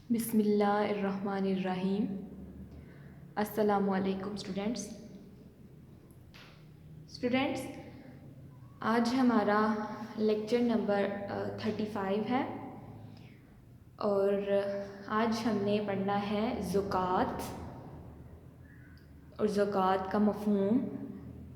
बिस्मिल्लाहिर्रहमानिर्रहीम। अस्सलामुअलैकुम स्टूडेंट्स, आज हमारा लेक्चर नंबर 35 है और आज हमने पढ़ना है ज़कात और ज़कात का मफ़हूम।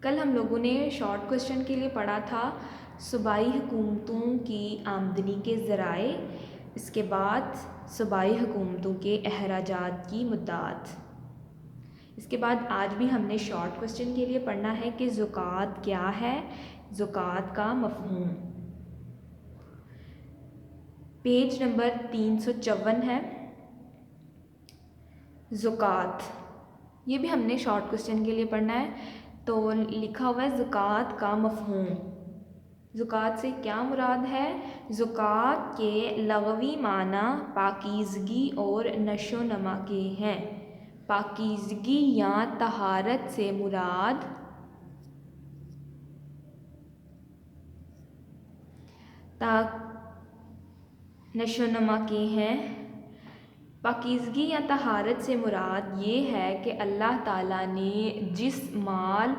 कल हम लोगों ने शॉर्ट क्वेश्चन के लिए पढ़ा था सूबाई हुकूमतों की आमदनी के ज़राए, इसके बाद सूबाई हुकूमतों के अखराजात की मुद्दात। इसके बाद आज भी हमने शॉर्ट क्वेश्चन के लिए पढ़ना है कि ज़कात क्या है, ज़कात का मफ़हूम। पेज नंबर 354 है ज़कात। ये भी हमने शॉर्ट क्वेश्चन के लिए पढ़ना है। तो लिखा हुआ है ज़कात का मफ़हूम। ज़कात से क्या मुराद है? ज़कात के लग़वी माना पाकीज़गी और नशो नमा के हैं। पाकीज़गी या तहारत से मुराद नशो नमा के हैं। पाकीज़गी या तहारत से मुराद ये है कि अल्लाह ताला ने जिस माल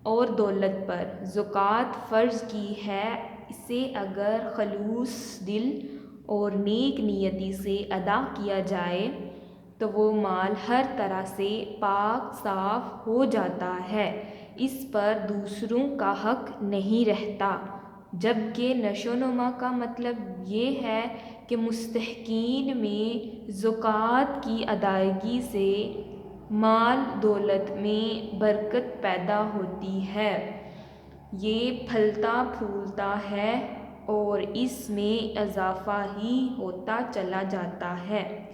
और दौलत पर ज़कात फ़र्ज़ की है, इसे अगर खलूस दिल और नेक नियति से अदा किया जाए तो वो माल हर तरह से पाक साफ़ हो जाता है, इस पर दूसरों का हक़ नहीं रहता। जबकि नशोनुमा का मतलब ये है कि मुस्तहक़ीन में ज़कात की अदायगी से माल दौलत में बरकत पैदा होती है, ये फलता फूलता है और इसमें इजाफ़ा ही होता चला जाता है।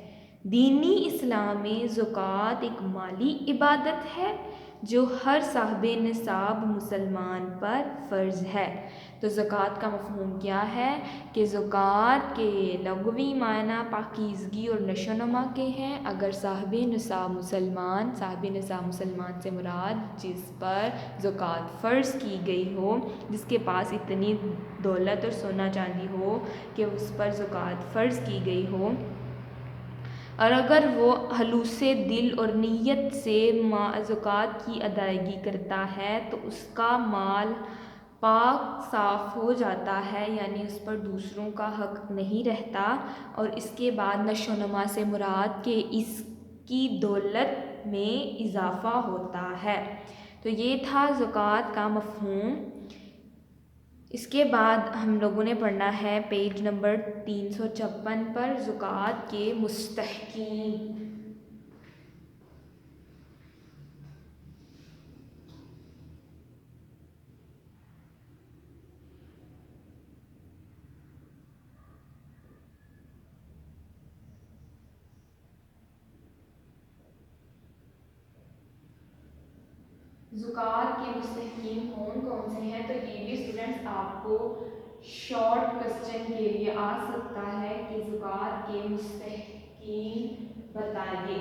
दीनी इस्लाम में ज़कात एक माली इबादत है जो हर साहिबे निसाब मुसलमान पर फ़र्ज़ है। तो ज़कात का मफ़हूम क्या है कि ज़कात के लग़वी माना पाकीज़गी और नशोनुमा के हैं। अगर साहिबे निसाब मुसलमान से मुराद जिस पर ज़कात फ़र्ज़ की गई हो, जिसके पास इतनी दौलत और सोना चांदी हो कि उस पर ज़कात फ़र्ज़ की गई हो, और अगर वो हलूसे दिल और नीयत से ज़कात की अदायगी करता है तो उसका माल पाक साफ़ हो जाता है, यानी उस पर दूसरों का हक़ नहीं रहता। और इसके बाद नशोनुमा से मुराद के इसकी दौलत में इजाफ़ा होता है। तो ये था ज़कात का मफ़हूम। इसके बाद हम लोगों ने पढ़ना है पेज नंबर 356 पर ज़कात के मुस्तहक़ीन। ज़कात के मुस्तहक़ीन कौन कौन से हैं? तो ये भी स्टूडेंट्स आपको शॉर्ट क्वेश्चन के लिए आ सकता है कि ज़कात के मुस्तहक़ीन बताइए।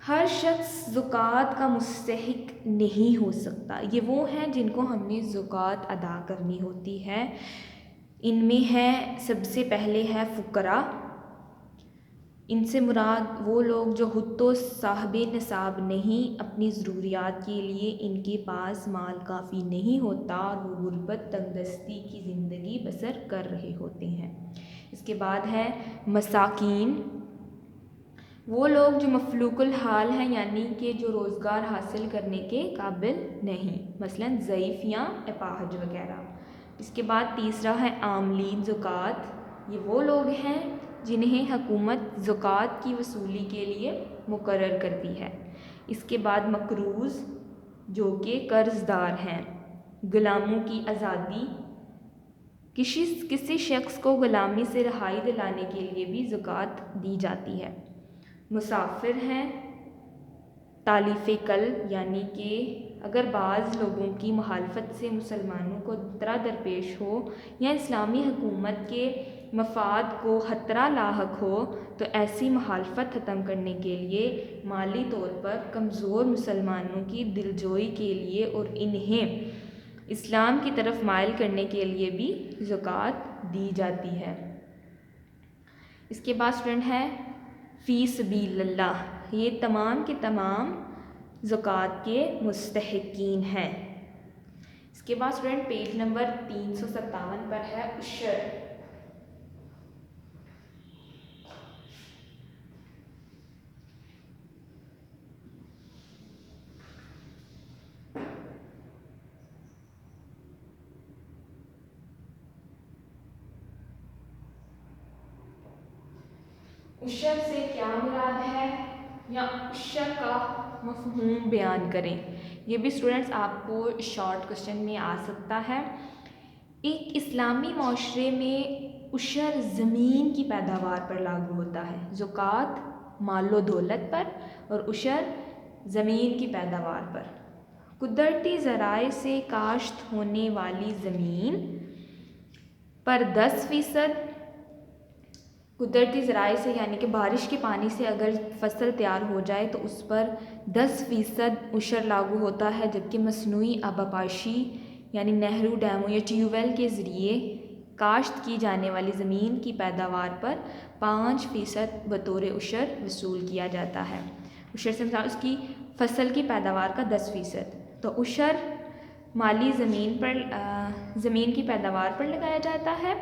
हर शख्स ज़कात का मुस्तहिक नहीं हो सकता। ये वो हैं जिनको हमने ज़कात अदा करनी होती है। इनमें है सबसे पहले है फ़ुक़रा। इनसे मुराद वो लोग जो खुद तो साहिबे निसाब नहीं, अपनी ज़रूरियात के लिए इनके पास माल काफ़ी नहीं होता और वो गुर्बत तंगदस्ती की ज़िंदगी बसर कर रहे होते हैं। इसके बाद है मसाकीन। वो लोग जो मफलूकुल हाल हैं, यानी कि जो रोज़गार हासिल करने के काबिल नहीं, मसलन ज़ईफ़ या अपाहज वगैरह। इसके बाद तीसरा है आमलीन ज़कात। ये वो लोग हैं जिन्हें हुकूमत ज़कात की वसूली के लिए मुकर्रर करती है। इसके बाद मकरूज़ जो कि कर्ज़दार हैं। ग़ुलामों की आज़ादी, किसी शख्स को ग़ुलामी से रहाई दिलाने के लिए भी ज़कात दी जाती है। मुसाफिर हैं। तालीफ़ कल्ब, यानी कि अगर बाज़ लोगों की मुखालफत से मुसलमानों को खतरा दरपेश हो या इस्लामी हुकूमत के मफाद को खतरा लाहक हो, तो ऐसी मुखालफत ख़त्म करने के लिए माली तौर पर कमज़ोर मुसलमानों की दिलजोई के लिए और इन्हें इस्लाम की तरफ माइल करने के लिए भी ज़कात दी जाती है। इसके बाद स्टूडेंट है फ़ी सबीलिल्लाह, ये तमाम के तमाम ज़कात के मुस्तहिकीन हैं। इसके बाद स्टूडेंट पेज नंबर 357 पर है उशर। उशर से क्या मुराद है या उशर का मफ़हूम बयान करें। ये भी स्टूडेंट्स आपको शॉर्ट क्वेश्चन में आ सकता है। एक इस्लामी माशरे में उशर ज़मीन की पैदावार पर लागू होता है, ज़कात मालो दौलत पर और उशर ज़मीन की पैदावार पर। कुदरती ज़राए से काश्त होने वाली ज़मीन पर 10% कुदरती ज़राए से यानी कि बारिश के पानी से अगर फसल तैयार हो जाए तो उस पर 10% उशर लागू होता है, जबकि मसनूई आबापाशी यानी नहरों, डैमों या ट्यूबवेल के ज़रिए काश्त की जाने वाली ज़मीन की पैदावार पर 5% बतौर उशर वसूल किया जाता है। उशर से मतलब उसकी फसल की पैदावार का 10%। तो उशर माली ज़मीन की पैदावार पर लगाया जाता है।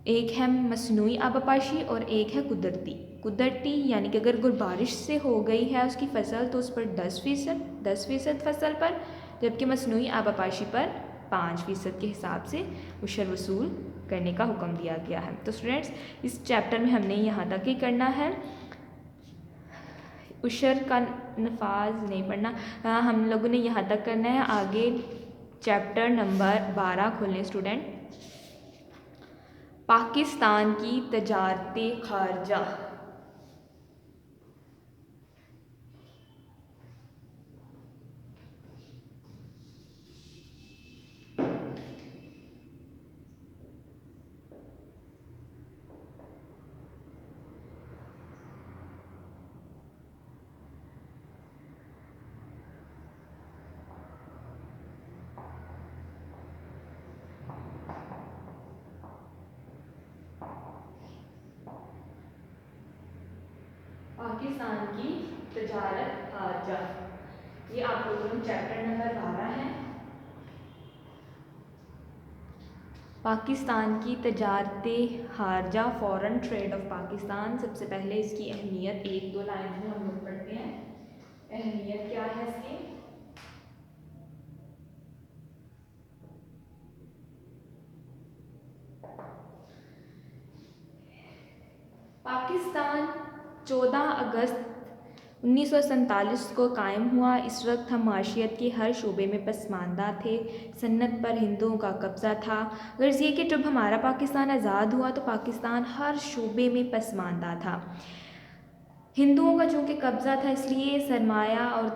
एक है मसनूई आबापाशी और एक है कुदरती यानी कि अगर कोई बारिश से हो गई है उसकी फसल तो उस पर 10% फसल पर, जबकि मसनूई आबापाशी पर 5% के हिसाब से उशर वसूल करने का हुक्म दिया गया है। तो स्टूडेंट्स इस चैप्टर में हमने यहाँ तक ही करना है, उशर का नफाज नहीं पढ़ना। हम लोगों ने यहाँ तक करना है। आगे चैप्टर नंबर 12 खोलें स्टूडेंट, पाकिस्तान की तजारत खारजा। पाकिस्तान की तजारत खारजा, ये आप लोगों में चैप्टर नंबर 12 है। पाकिस्तान की तजारत खारजा, फॉरेन ट्रेड ऑफ पाकिस्तान। सबसे पहले इसकी अहमियत 1-2 लाइन में हम लोग पढ़ते हैं। अहमियत क्या है इसकी? पाकिस्तान 14 अगस्त 1947 को कायम हुआ। इस वक्त हम माशियत के हर शोबे में पसमानदा थे। सन्नत पर हिंदुओं का कब्ज़ा था। गर्ज़ ये कि जब हमारा पाकिस्तान आज़ाद हुआ तो पाकिस्तान हर शोबे में पसमानदा था। हिंदुओं का चूँकि कब्ज़ा था इसलिए सरमाया और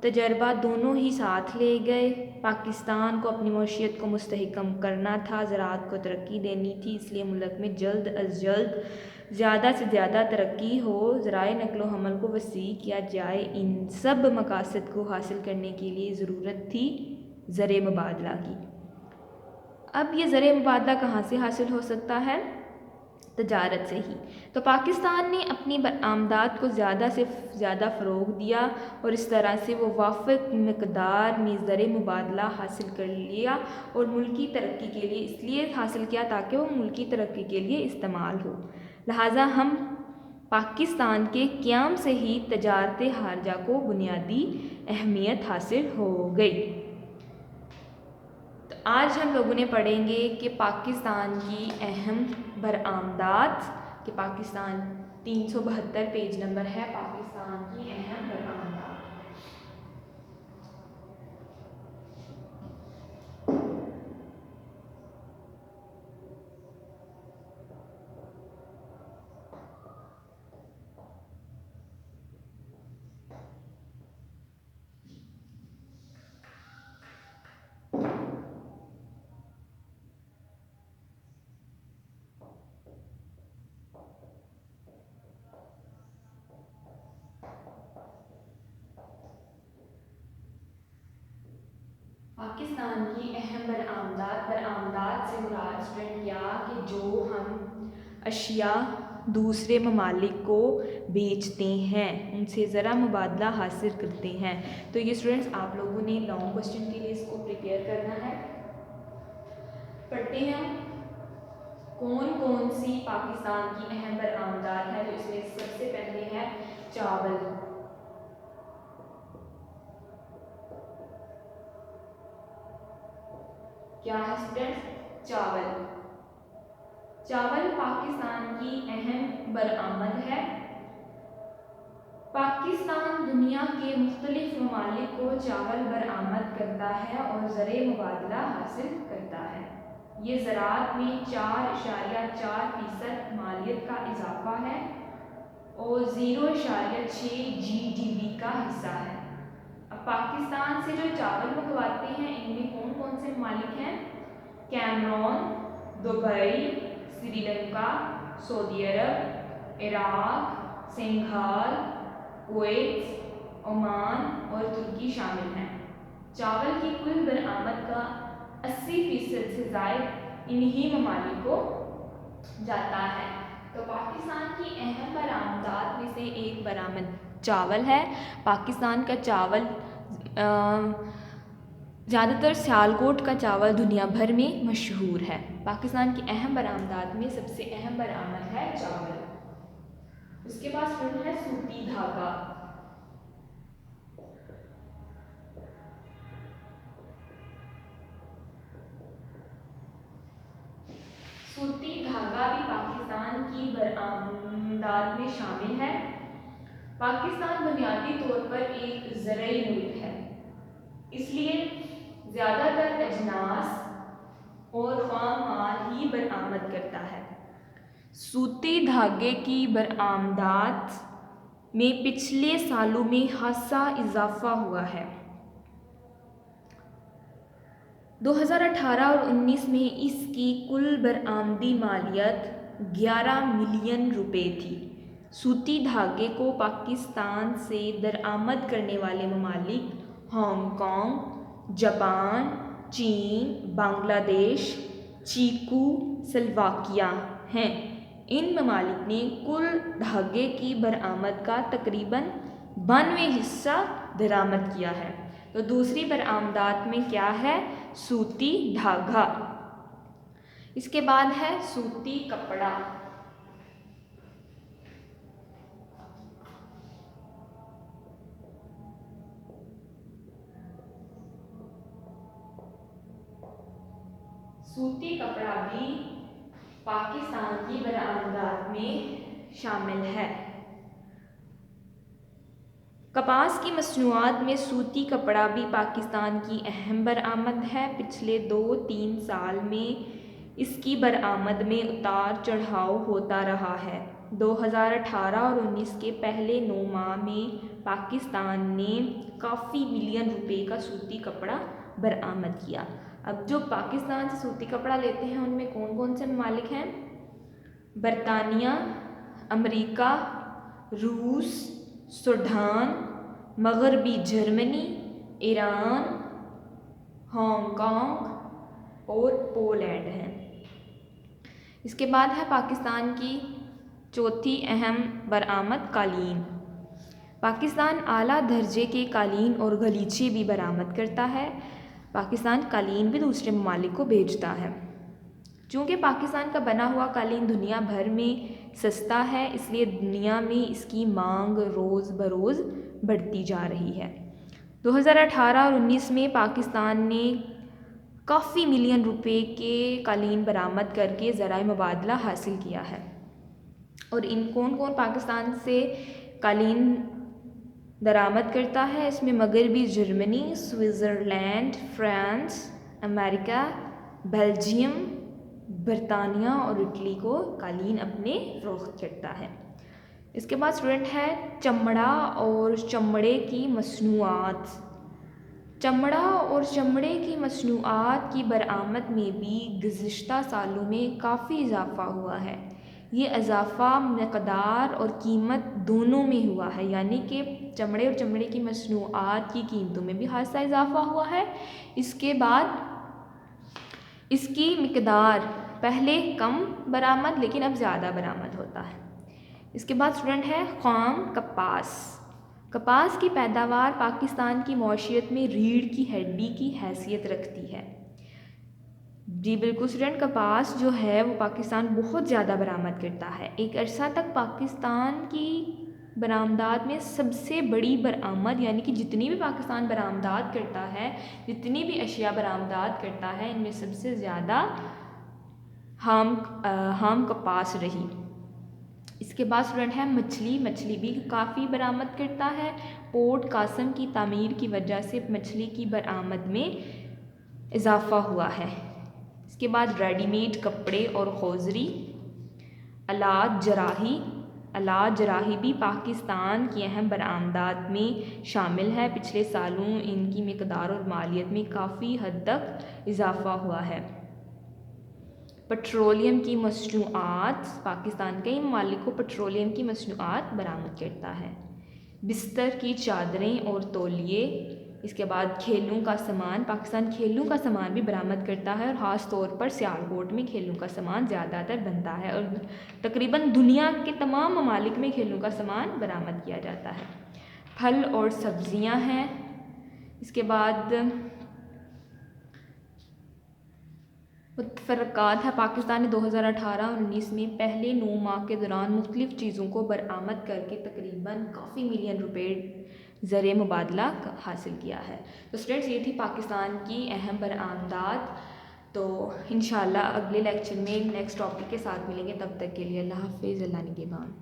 तजर्बा दोनों ही साथ ले गए। पाकिस्तान को अपनी मईशत को मुस्तहकम करना था, ज़राअत को तरक्की देनी थी, इसलिए मुल्क में जल्द अज़ जल्द ज़्यादा से ज़्यादा तरक्की हो, ज़राए नक़्लो हमल को वसी किया जाए। इन सब मकासद को हासिल करने के लिए ज़रूरत थी ज़र मुबादला की। अब ये ज़र मुबादला कहाँ से हासिल हो सकता है? तजारत से ही। तो पाकिस्तान ने अपनी बरामदात को ज़्यादा से ज़्यादा फ़रोग़ दिया और इस तरह से वो वाफ़िक मकदार में ज़र मुबादला हासिल कर लिया और मुल्की तरक्की के लिए इसलिए हासिल किया ताकि वो मुल्की तरक्की के लिए इस्तेमाल हो। लिहाजा हम पाकिस्तान के क़याम से ही तजारत खारजा को बुनियादी अहमियत हासिल हो गई। तो आज हम लोगों ने पढ़ेंगे कि पाकिस्तान की अहम बरामदात, कि पाकिस्तान 372 पेज नंबर है, पाकिस्तान की अहम बरामदात। पाकिस्तान की अहम बरामदात से मुराद स्टूडेंट क्या कि जो हम अशिया दूसरे ममालिक को बेचते हैं, उनसे ज़रा मुबादला हासिल करते हैं। तो ये स्टूडेंट्स आप लोगों ने लॉन्ग क्वेश्चन के लिए इसको प्रिपेयर करना है। पढ़ते हैं हम कौन कौन सी पाकिस्तान की अहम बरआमदात है। तो इसमें सबसे पहले है चावल। क्या है स्टूडेंट्स? चावल। चावल पाकिस्तान की अहम बरआमद है। पाकिस्तान दुनिया के मुख्तलिफ ममालिक को चावल बरामद करता है और ज़र मुबादला हासिल करता है। ये ज़राअत में 4.4% मालियत का इजाफा है और 0.6 GDP का हिस्सा है। अब पाकिस्तान से जो चावल मंगवाते हैं इनमें कौन कौन से ममालिक हैं? कैमरून, दुबई, श्रीलंका, सऊदी अरब, इराक, सेनेगल, कुवैत, ओमान और तुर्की शामिल हैं। चावल की कुल बरामद का 80% से ज़ायद इन्हीं ममालिक को जाता है। तो पाकिस्तान की अहम बरामदात में से एक बरामद चावल है। पाकिस्तान का चावल ज़्यादातर सियालकोट का चावल दुनिया भर में मशहूर है। पाकिस्तान की अहम बरामदात में सबसे अहम बरामद है चावल। उसके बाद फिर है सूती धागा। सूती धागा भी पाकिस्तान की बरामदात में शामिल है। पाकिस्तान बुनियादी तौर पर एक ज़रई मुल्क है, इसलिए ज़्यादातर अजनास और ख़ाम माल ही बरामद करता है। सूती धागे की बरामदात में पिछले सालों में खासा इजाफा हुआ है। 2018 और 19 में इसकी कुल बरामदी मालियत 11 मिलियन रुपए थी। सूती धागे को पाकिस्तान से दरामद करने वाले ममालिक हांगकांग, जापान, चीन, बांग्लादेश, चीकू, स्लोवाकिया हैं। इन ममालिक ने कुल धागे की बरामद का तकरीबन 92 हिस्सा दरामद किया है। तो दूसरी बरामदात में क्या है? सूती धागा। इसके बाद है सूती कपड़ा। सूती कपड़ा भी पाकिस्तान की बरामदात में शामिल है। कपास की मसनूआत में सूती कपड़ा भी पाकिस्तान की अहम बरामद है। पिछले 2-3 साल में इसकी बरामद में उतार चढ़ाव होता रहा है। 2018 और 19 के पहले 9 माह में पाकिस्तान ने काफ़ी मिलियन रुपए का सूती कपड़ा बरामद किया। अब जो पाकिस्तान से सूती कपड़ा लेते हैं उनमें कौन कौन से ममालिक हैं? बरतानिया, अमेरिका, रूस, सूडान, मगरबी जर्मनी, ईरान, हांगकांग और पोलैंड हैं। इसके बाद है पाकिस्तान की चौथी अहम बरामद कालीन। पाकिस्तान आला दर्जे के कालीन और गलीचे भी बरामद करता है। पाकिस्तान कालीन भी दूसरे ममालिक को भेजता है। चूँकि पाकिस्तान का बना हुआ कालीन दुनिया भर में सस्ता है, इसलिए दुनिया में इसकी मांग रोज़ बरोज़ बढ़ती जा रही है। 2018 और 19 में पाकिस्तान ने काफ़ी मिलियन रुपए के कालीन बरामद करके ज़राए मुबादला हासिल किया है। और इन कौन कौन पाकिस्तान से कालीन दरामद करता है? इसमें मगरबी Germany, Switzerland, France, America, Belgium, बरतानिया और इटली को कालीन अपने फ़रोख्त करता है। इसके बाद स्टूडेंट है चमड़ा और चमड़े की मसनूआत। चमड़ा और चमड़े की मसनूआत की बरामद में भी गुज़िश्ता सालों में काफ़ी इजाफा हुआ है। ये इजाफा मकदार और कीमत दोनों में हुआ है, यानी कि चमड़े और चमड़े की मसनूआत की कीमतों में भी खासा इजाफा हुआ है। इसके बाद इसकी मकदार पहले कम बरामद लेकिन अब ज़्यादा बरामद होता है। इसके बाद स्टूडेंट है ख़ाम कपास। कपास की पैदावार पाकिस्तान की मौशियत में रीढ़ की हड्डी की हैसियत रखती है। जी बिल्कुल स्टूडेंट, कपास जो है वो पाकिस्तान बहुत ज़्यादा बरामद करता है। एक अरसा तक पाकिस्तान की बरामदात में सबसे बड़ी बरामद, यानी कि जितनी भी पाकिस्तान बरामदात करता है, जितनी भी अशिया बरामदात करता है, इनमें सबसे ज़्यादा हाम कपास रही। इसके बाद स्टूडेंट है मछली। मछली भी काफ़ी बरामद करता है। पोर्ट कासम की तामीर की वजह से मछली की बरामद में इजाफ़ा हुआ है। इसके बाद रेडीमेड कपड़े और हौजरी। आलात जराही। आलात जराही भी पाकिस्तान की अहम बरामदात में शामिल है। पिछले सालों इनकी मिकदार और मालियत में काफ़ी हद तक इजाफ़ा हुआ है। पेट्रोलियम की मसनूआत। पाकिस्तान कई ममालिक को पेट्रोलियम की मसनूआत बरामद करता है। बिस्तर की चादरें और तौलिए। इसके बाद खेलों का सामान। पाकिस्तान खेलों का सामान भी बरामद करता है और ख़ास तौर पर सियालकोट में खेलों का सामान ज़्यादातर बनता है और तकरीबन दुनिया के तमाम ममालिक में खेलों का सामान बरामद किया जाता है। फल और सब्ज़ियाँ हैं। इसके बाद फ़र्क़ात है। पाकिस्तान ने 2018 और 19 में पहले 9 माह के दौरान मुख्तलिफ़ चीज़ों को बरामद करके तकरीबन काफ़ी मिलियन रुपए ज़रिए मुबादला हासिल किया है। तो स्टूडेंट्स, ये थी पाकिस्तान की अहम बरामदात। तो इंशाल्लाह अगले लेक्चर में नेक्स्ट टॉपिक के साथ मिलेंगे। तब तक के लिए अल्लाह हाफ़िज़, अल्लाह निगहबान।